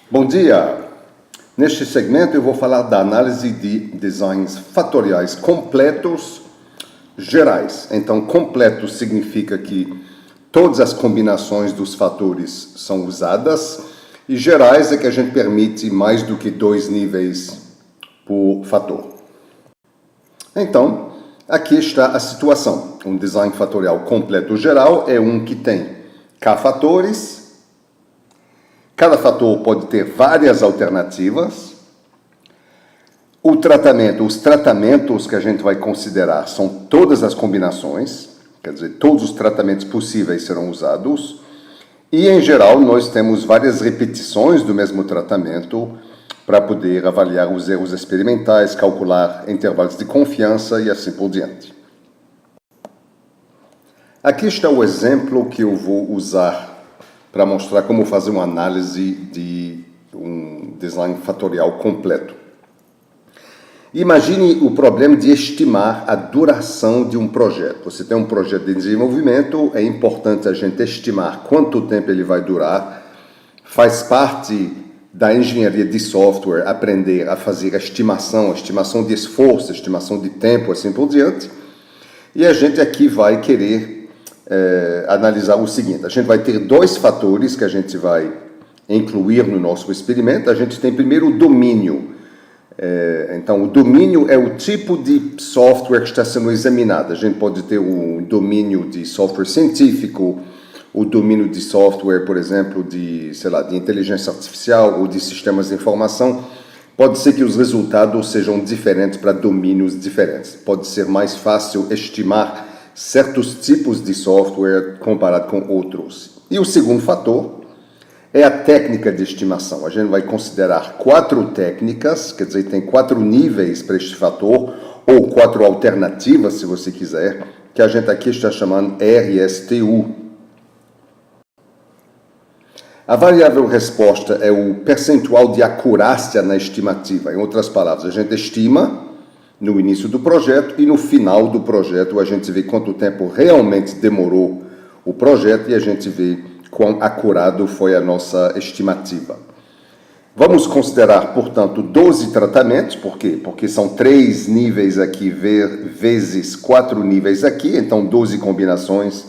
Bom dia! Neste segmento eu vou falar da análise de designs fatoriais completos gerais. Então, completo significa que todas as combinações dos fatores são usadas e gerais é que a gente permite mais do que 2 níveis por fator. Então, aqui está a situação. Um design fatorial completo geral é um que tem K fatores. Cada fator pode ter várias alternativas. Os tratamentos que a gente vai considerar são todas as combinações, quer dizer, todos os tratamentos possíveis serão usados. E, em geral, nós temos várias repetições do mesmo tratamento para poder avaliar os erros experimentais, calcular intervalos de confiança e assim por diante. Aqui está o exemplo que eu vou usar para mostrar como fazer uma análise de um design fatorial completo. Imagine o problema de estimar a duração de um projeto. Você tem um projeto de desenvolvimento, é importante a gente estimar quanto tempo ele vai durar. Faz parte da engenharia de software aprender a fazer a estimação de esforço, estimação de tempo, assim por diante. E a gente aqui vai querer analisar o seguinte: a gente vai ter 2 fatores que a gente vai incluir no nosso experimento. A gente tem primeiro o domínio. Então, o domínio é o tipo de software que está sendo examinado. A gente pode ter o domínio de software científico, o domínio de software, por exemplo, de inteligência artificial ou de sistemas de informação. Pode ser que os resultados sejam diferentes para domínios diferentes. Pode ser mais fácil estimar certos tipos de software comparado com outros. E o segundo fator é a técnica de estimação. A gente vai considerar 4 técnicas, quer dizer, tem 4 níveis para este fator, ou 4 alternativas, se você quiser, que a gente aqui está chamando RSTU. A variável resposta é o percentual de acurácia na estimativa. Em outras palavras, a gente estima no início do projeto e no final do projeto a gente vê quanto tempo realmente demorou o projeto e a gente vê quão acurado foi a nossa estimativa. Vamos considerar, portanto, 12 tratamentos. Por quê? Porque são 3 níveis aqui vezes 4 níveis aqui, então 12 combinações,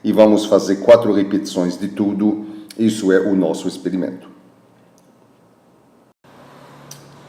e vamos fazer 4 repetições de tudo. Isso é o nosso experimento.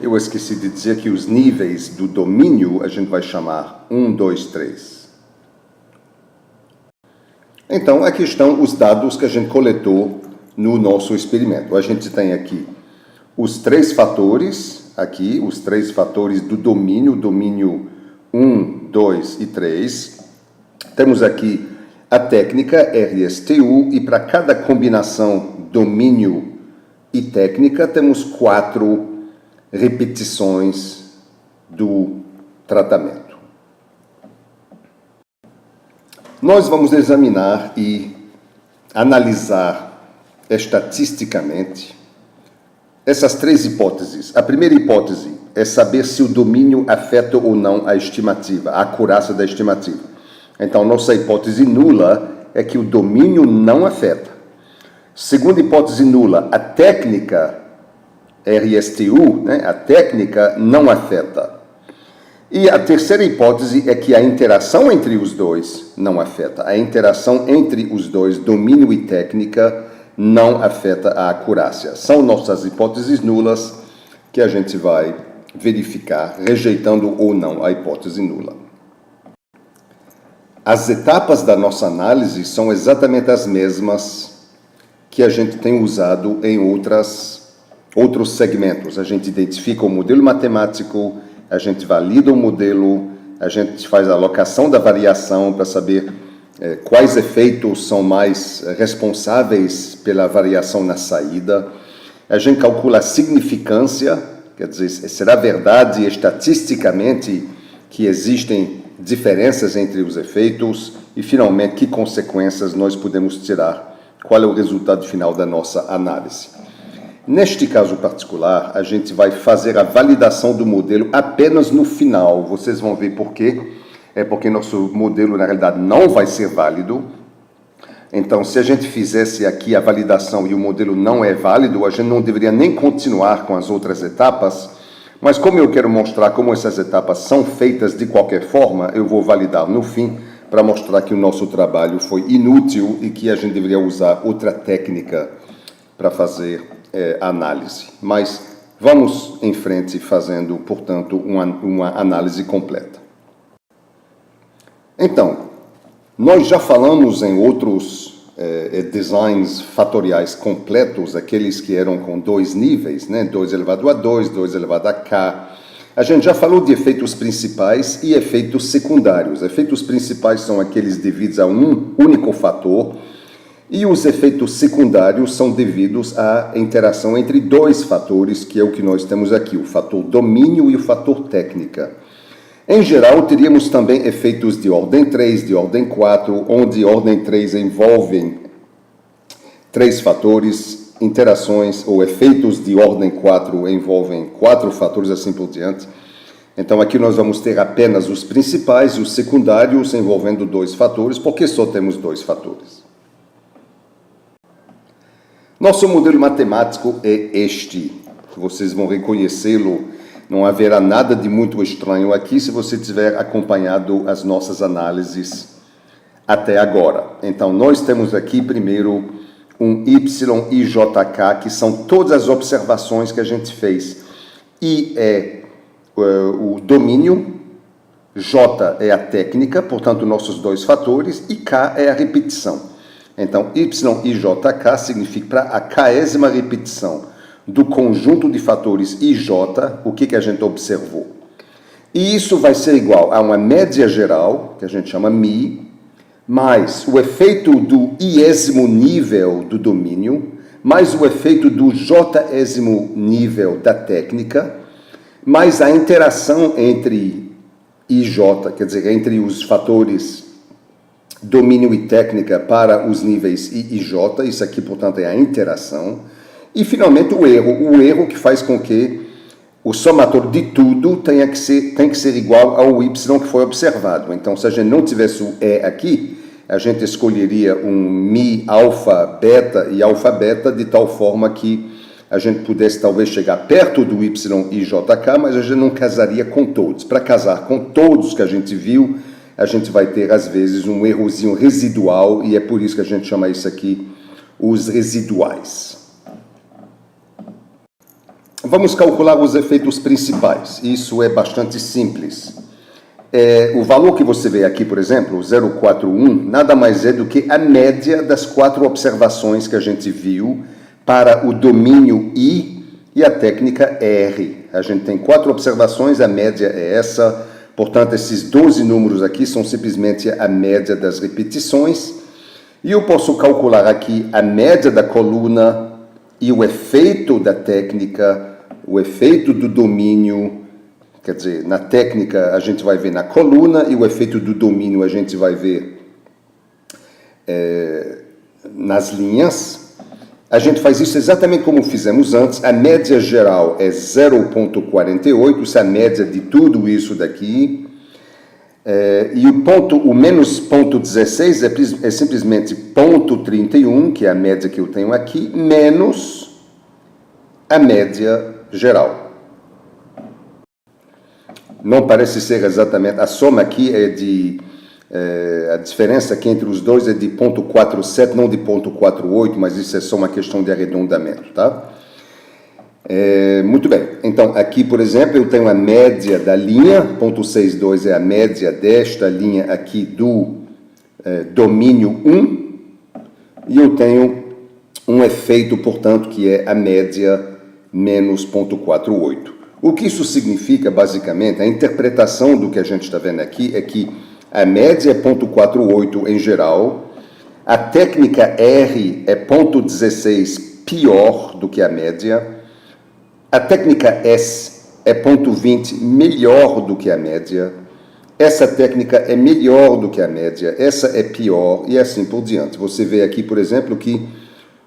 Eu esqueci de dizer que os níveis do domínio a gente vai chamar 1, 2, 3. Então, aqui estão os dados que a gente coletou no nosso experimento. A gente tem aqui os 3 fatores, aqui, os 3 fatores do domínio 1, 2 e 3. Temos aqui a técnica RSTU e para cada combinação domínio e técnica temos 4 repetições do tratamento. Nós vamos examinar e analisar estatisticamente essas 3 hipóteses. A primeira hipótese é saber se o domínio afeta ou não a estimativa, a acurácia da estimativa. Então, nossa hipótese nula é que o domínio não afeta. Segunda hipótese nula, a técnica RSTU, a técnica não afeta. E a terceira hipótese é que a interação entre os dois não afeta. A interação entre os dois, domínio e técnica, não afeta a acurácia. São nossas hipóteses nulas que a gente vai verificar, rejeitando ou não a hipótese nula. As etapas da nossa análise são exatamente as mesmas que a gente tem usado em outros segmentos. A gente identifica o modelo matemático, a gente valida o modelo, a gente faz a alocação da variação para saber quais efeitos são mais responsáveis pela variação na saída. A gente calcula a significância, quer dizer, será verdade estatisticamente que existem diferenças entre os efeitos e, finalmente, que consequências nós podemos tirar, qual é o resultado final da nossa análise. Neste caso particular, a gente vai fazer a validação do modelo apenas no final. Vocês vão ver por quê. É porque nosso modelo, na realidade, não vai ser válido. Então, se a gente fizesse aqui a validação e o modelo não é válido, a gente não deveria nem continuar com as outras etapas, mas como eu quero mostrar como essas etapas são feitas de qualquer forma, eu vou validar no fim para mostrar que o nosso trabalho foi inútil e que a gente deveria usar outra técnica para fazer análise. Mas vamos em frente fazendo, portanto, uma análise completa. Então, nós já falamos em outros designs fatoriais completos, aqueles que eram com 2 níveis, né? 2 elevado a 2, 2 elevado a k. A gente já falou de efeitos principais e efeitos secundários. Efeitos principais são aqueles devidos a um único fator, e os efeitos secundários são devidos à interação entre 2 fatores, que é o que nós temos aqui, o fator domínio e o fator técnica. Em geral, teríamos também efeitos de ordem 3, de ordem 4, onde ordem 3 envolvem 3 fatores, interações ou efeitos de ordem 4 envolvem 4 fatores, assim por diante. Então, aqui nós vamos ter apenas os principais e os secundários envolvendo 2 fatores, porque só temos 2 fatores. Nosso modelo matemático é este. Vocês vão reconhecê-lo. Não haverá nada de muito estranho aqui se você tiver acompanhado as nossas análises até agora. Então, nós temos aqui primeiro um Y e JK, que são todas as observações que a gente fez. I é o domínio, J é a técnica, portanto, nossos 2 fatores, e K é a repetição. Então, Y e JK significa para a késima repetição do conjunto de fatores IJ, o que a gente observou. E isso vai ser igual a uma média geral, que a gente chama μ, mais o efeito do iésimo nível do domínio, mais o efeito do jésimo nível da técnica, mais a interação entre IJ, quer dizer, entre os fatores domínio e técnica para os níveis I e J, isso aqui, portanto, é a interação. E, finalmente, o erro que faz com que o somatório de tudo tem que ser igual ao Y que foi observado. Então, se a gente não tivesse o E aqui, a gente escolheria um Mi, alfa, beta e alfa, beta, de tal forma que a gente pudesse talvez chegar perto do Y e JK, mas a gente não casaria com todos. Para casar com todos que a gente viu, a gente vai ter, às vezes, um errozinho residual, e é por isso que a gente chama isso aqui os residuais. Vamos calcular os efeitos principais. Isso é bastante simples. O valor que você vê aqui, por exemplo, 0,41, nada mais é do que a média das 4 observações que a gente viu para o domínio I e a técnica R. A gente tem 4 observações, a média é essa. Portanto, esses 12 números aqui são simplesmente a média das repetições. E eu posso calcular aqui a média da coluna e o efeito da técnica, o efeito do domínio, quer dizer, na técnica a gente vai ver na coluna e o efeito do domínio a gente vai ver nas linhas. A gente faz isso exatamente como fizemos antes. A média geral é 0,48, isso é a média de tudo isso daqui. E o menos 0,16 é simplesmente 0,31, que é a média que eu tenho aqui, menos a média geral. Não parece ser exatamente, a soma aqui é de, a diferença aqui entre os dois é de 0,47, não de 0,48, mas isso é só uma questão de arredondamento, tá? Muito bem, então aqui, por exemplo, eu tenho a média da linha, 0,62 é a média desta linha aqui do domínio 1, e eu tenho um efeito, portanto, que é a média menos 0,48. O que isso significa, basicamente, a interpretação do que a gente está vendo aqui é que a média é 0,48 em geral, a técnica R é 0,16 pior do que a média, a técnica S é 0,20 melhor do que a média, essa técnica é melhor do que a média, essa é pior, e assim por diante. Você vê aqui, por exemplo, que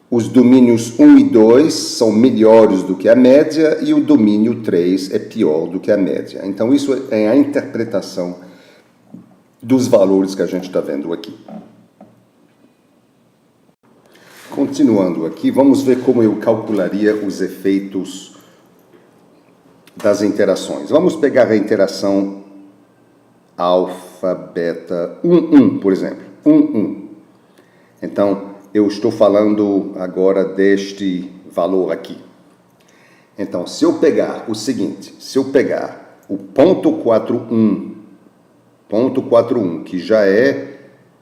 os domínios 1 e 2 são melhores do que a média e o domínio 3 é pior do que a média. Então, isso é a interpretação dos valores que a gente está vendo aqui. Continuando aqui, vamos ver como eu calcularia os efeitos das interações. Vamos pegar a interação alfa, beta, 1, por exemplo. 1. Então, eu estou falando agora deste valor aqui. Então, se eu pegar o seguinte, se eu pegar o ponto 41, que já é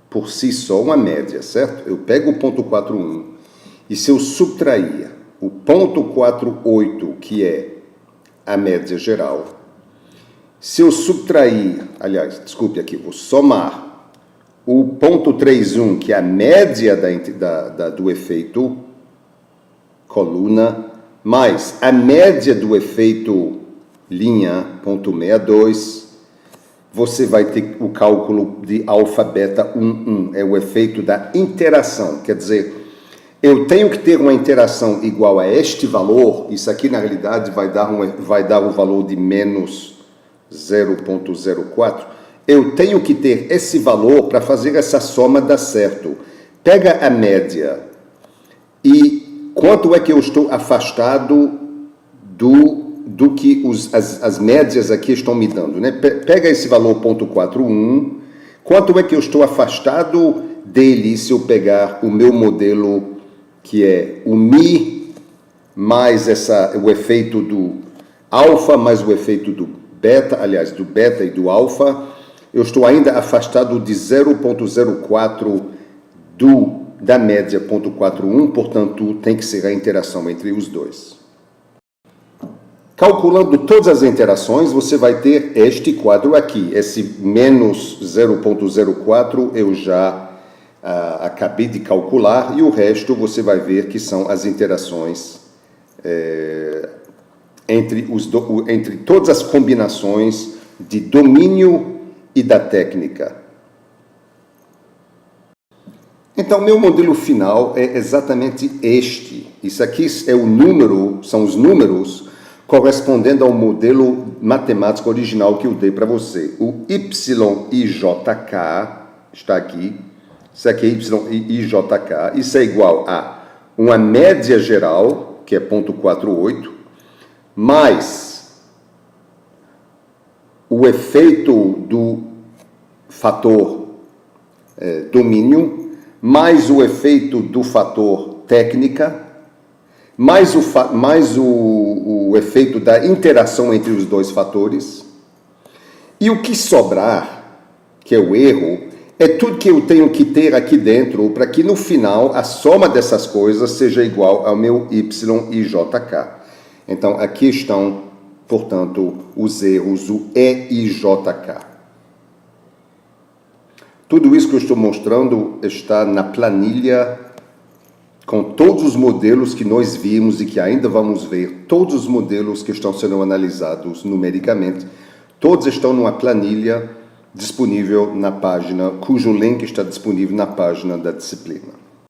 por si só uma média, certo? Eu pego o ponto 41 e se eu subtrair o ponto 48, que é a média geral, se eu subtrair, aliás, desculpe aqui, vou somar o ponto 31, que é a média do efeito coluna, mais a média do efeito linha, ponto 62, você vai ter o cálculo de alfa, beta, 1. É o efeito da interação. Quer dizer, eu tenho que ter uma interação igual a este valor. Isso aqui, na realidade, vai dar o valor de menos 0,04. Eu tenho que ter esse valor para fazer essa soma dar certo. Pega a média e quanto é que eu estou afastado do que as médias aqui estão me dando, né? Pega esse valor 0,41, quanto é que eu estou afastado dele se eu pegar o meu modelo, que é o Mi, mais o efeito do alfa, mais o efeito do beta, aliás, do beta e do alfa, eu estou ainda afastado de 0,04 da média 0,41, portanto, tem que ser a interação entre os dois. Calculando todas as interações, você vai ter este quadro aqui. Esse menos 0,04 eu já acabei de calcular, e o resto você vai ver que são as interações entre todas as combinações de domínio e da técnica. Então, meu modelo final é exatamente este. Isso aqui é o número, são os números correspondendo ao modelo matemático original que eu dei para você. O YIJK está aqui. Isso aqui é YIJK. Isso é igual a uma média geral, que é 0,48, mais o efeito do fator domínio, mais o efeito do fator técnica, mais o efeito da interação entre os dois fatores. E o que sobrar, que é o erro, é tudo que eu tenho que ter aqui dentro para que no final a soma dessas coisas seja igual ao meu YIJK. Então aqui estão, portanto, os erros, o EIJK. Tudo isso que eu estou mostrando está na planilha com todos os modelos que nós vimos e que ainda vamos ver, todos os modelos que estão sendo analisados numericamente, todos estão numa planilha disponível na página, cujo link está disponível na página da disciplina.